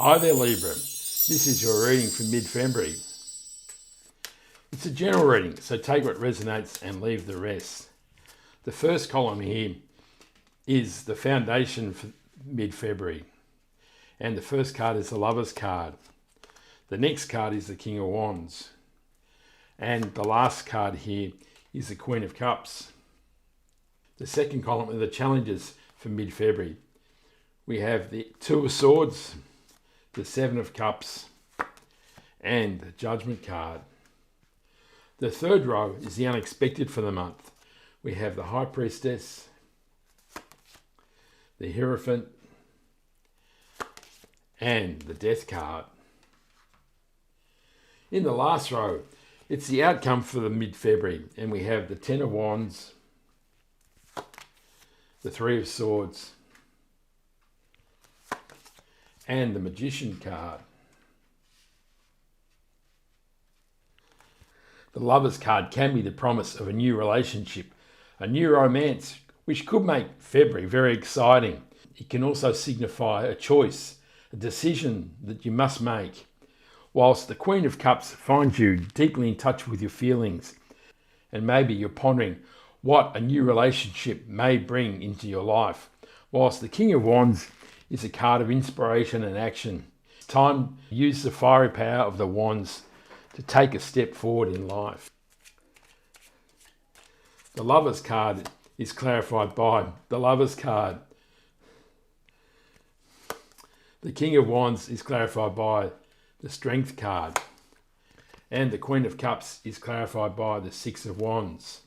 Hi there Libra, this is your reading for mid-February. It's a general reading, so take what resonates and leave the rest. The first column here is the foundation for mid-February, and the first card is the Lover's card. The next card is the King of Wands, and the last card here is the Queen of Cups. The second column are the challenges for mid-February. We have the Two of Swords, the Seven of Cups, and the Judgment card. The third row is the unexpected for the month. We have the High Priestess, the Hierophant, and the Death card. In the last row, it's the outcome for the mid-February, and we have the Ten of Wands, the Three of Swords, and the Magician card. The Lover's card can be the promise of a new relationship, a new romance, which could make February very exciting. It can also signify a choice, a decision that you must make. Whilst the Queen of Cups finds you deeply in touch with your feelings, and maybe you're pondering what a new relationship may bring into your life. Whilst the King of Wands is a card of inspiration and action. It's time to use the fiery power of the wands to take a step forward in life. The Lover's card is clarified by the Lover's card. The King of Wands is clarified by the Strength card. And the Queen of Cups is clarified by the Six of Wands.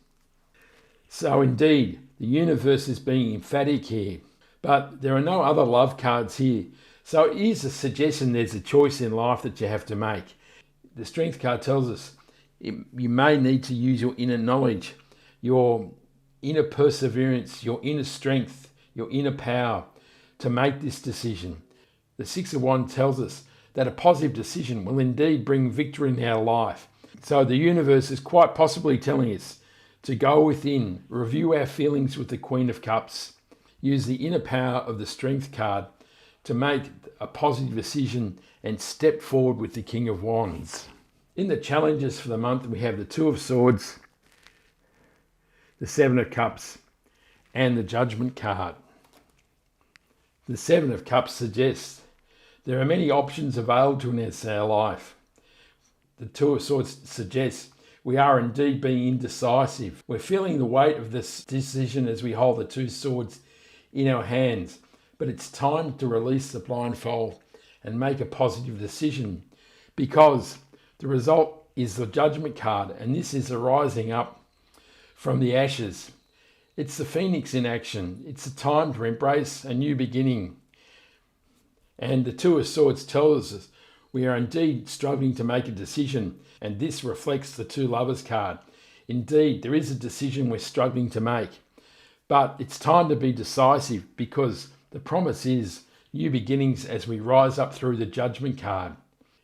So indeed, the universe is being emphatic here. But there are no other love cards here. So it is a suggestion there's a choice in life that you have to make. The Strength card tells us you may need to use your inner knowledge, your inner perseverance, your inner strength, your inner power to make this decision. The Six of Wands tells us that a positive decision will indeed bring victory in our life. So the universe is quite possibly telling us to go within, review our feelings with the Queen of Cups, use the inner power of the Strength card to make a positive decision and step forward with the King of Wands. In the challenges for the month, we have the Two of Swords, the Seven of Cups, and the Judgment card. The Seven of Cups suggests there are many options available to us in our life. The Two of Swords suggests we are indeed being indecisive. We're feeling the weight of this decision as we hold the two swords in our hands, but it's time to release the blindfold and make a positive decision, because the result is the Judgment card, and this is arising up from the ashes. It's the phoenix in action. It's a time to embrace a new beginning. And the Two of Swords tells us we are indeed struggling to make a decision, and this reflects the Two Lovers card. Indeed, there is a decision we're struggling to make. But it's time to be decisive, because the promise is new beginnings as we rise up through the Judgment card.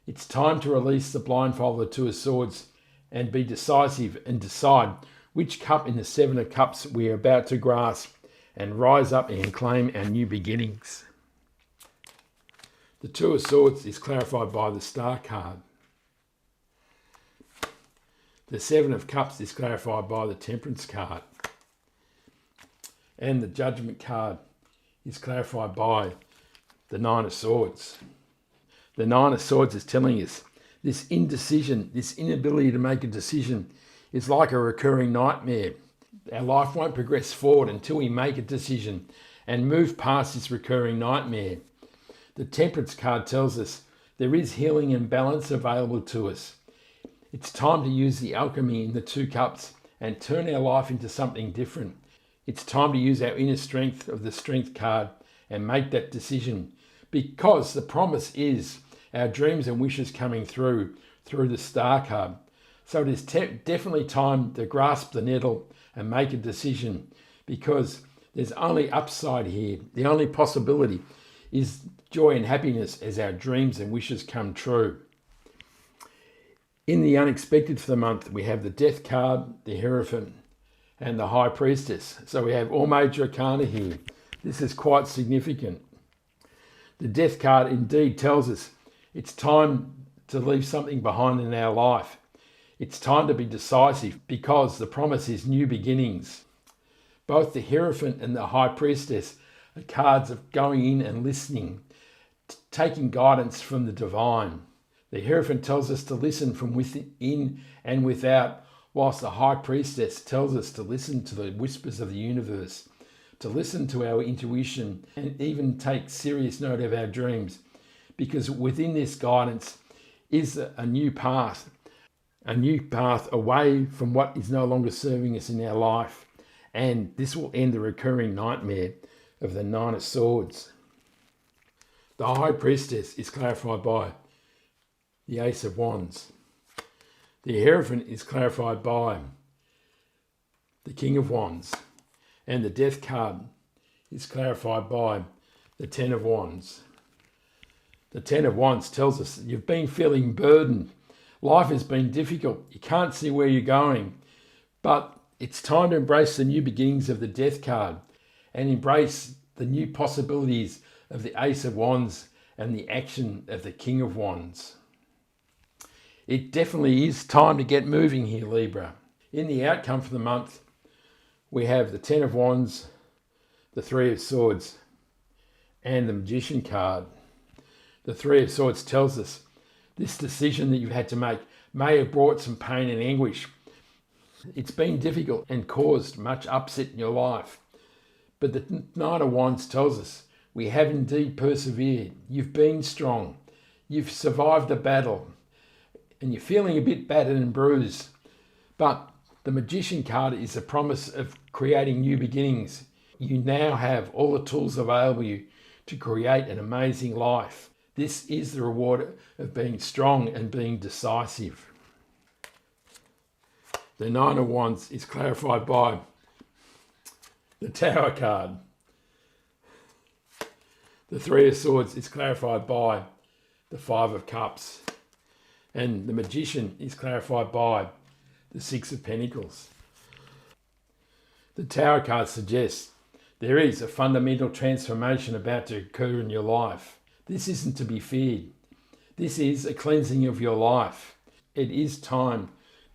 It's time to release the blindfold of the Two of Swords and be decisive and decide which cup in the Seven of Cups we are about to grasp and rise up and claim our new beginnings. The Two of Swords is clarified by the Star card. The Seven of Cups is clarified by the Temperance card. And the Judgment card is clarified by the Nine of Swords. The Nine of Swords is telling us this indecision, this inability to make a decision is like a recurring nightmare. Our life won't progress forward until we make a decision and move past this recurring nightmare. The Temperance card tells us there is healing and balance available to us. It's time to use the alchemy in the two cups and turn our life into something different. It's time to use our inner strength of the Strength card and make that decision, because the promise is our dreams and wishes coming through the Star card. So it is definitely time to grasp the nettle and make a decision, because there's only upside here. The only possibility is joy and happiness as our dreams and wishes come true. In the unexpected for the month, we have the Death card, the Hierophant, and the High Priestess. So we have all major arcana here. This is quite significant. The death card indeed tells us it's time to leave something behind in our life. It's time to be decisive because the promise is new beginnings. Both the Hierophant and the High Priestess are cards of going in and listening, taking guidance from the divine. The Hierophant tells us to listen from within and without, whilst the High Priestess tells us to listen to the whispers of the universe, to listen to our intuition and even take serious note of our dreams, because within this guidance is a new path away from what is no longer serving us in our life. And this will end the recurring nightmare of the Nine of Swords. The High Priestess is clarified by the Ace of Wands. The Hierophant is clarified by the King of Wands. And the Death card is clarified by the Ten of Wands. The Ten of Wands tells us you've been feeling burdened. Life has been difficult. You can't see where you're going. But it's time to embrace the new beginnings of the Death card and embrace the new possibilities of the Ace of Wands and the action of the King of Wands. It definitely is time to get moving here, Libra. In the outcome for the month, we have the Ten of Wands, the Three of Swords, and the Magician card. The Three of Swords tells us this decision that you've had to make may have brought some pain and anguish. It's been difficult and caused much upset in your life. But the Knight of Wands tells us we have indeed persevered. You've been strong. You've survived the battle. And you're feeling a bit battered and bruised. But the Magician card is a promise of creating new beginnings. You now have all the tools available to you to create an amazing life. This is the reward of being strong and being decisive. The Nine of Wands is clarified by the Tower card. The Three of Swords is clarified by the Five of Cups. And the Magician is clarified by the Six of Pentacles. The Tower card suggests there is a fundamental transformation about to occur in your life. This isn't to be feared. This is a cleansing of your life. It is time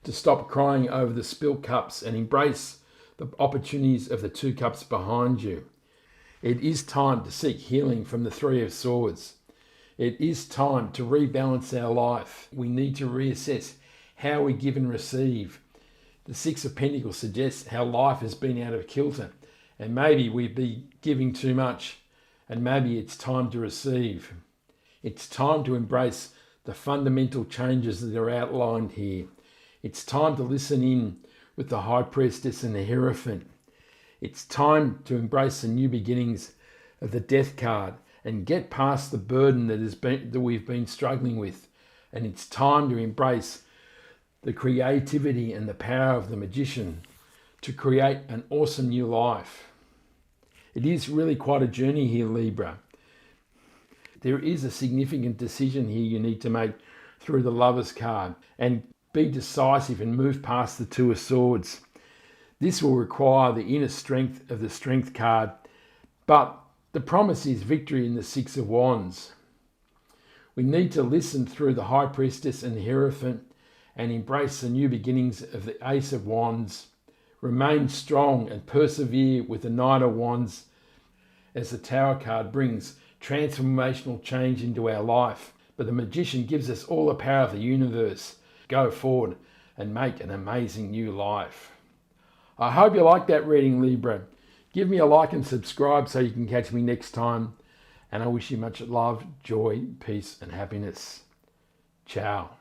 to stop crying over the spilled cups and embrace the opportunities of the Two Cups behind you. It is time to seek healing from the Three of Swords. It is time to rebalance our life. We need to reassess how we give and receive. The Six of Pentacles suggests how life has been out of kilter, and maybe we've been giving too much, and maybe it's time to receive. It's time to embrace the fundamental changes that are outlined here. It's time to listen in with the High Priestess and the Hierophant. It's time to embrace the new beginnings of the Death card and get past the burden that we've been struggling with. And it's time to embrace the creativity and the power of the Magician to create an awesome new life. It is really quite a journey here, Libra. There is a significant decision here you need to make through the Lovers card and be decisive and move past the Two of Swords. This will require the inner strength of the Strength card, but the promise is victory in the Six of Wands. We need to listen through the High Priestess and the Hierophant and embrace the new beginnings of the Ace of Wands. Remain strong and persevere with the Knight of Wands as the Tower card brings transformational change into our life. But the Magician gives us all the power of the universe. Go forward and make an amazing new life. I hope you like that reading, Libra. Give me a like and subscribe so you can catch me next time. And I wish you much love, joy, peace and happiness. Ciao.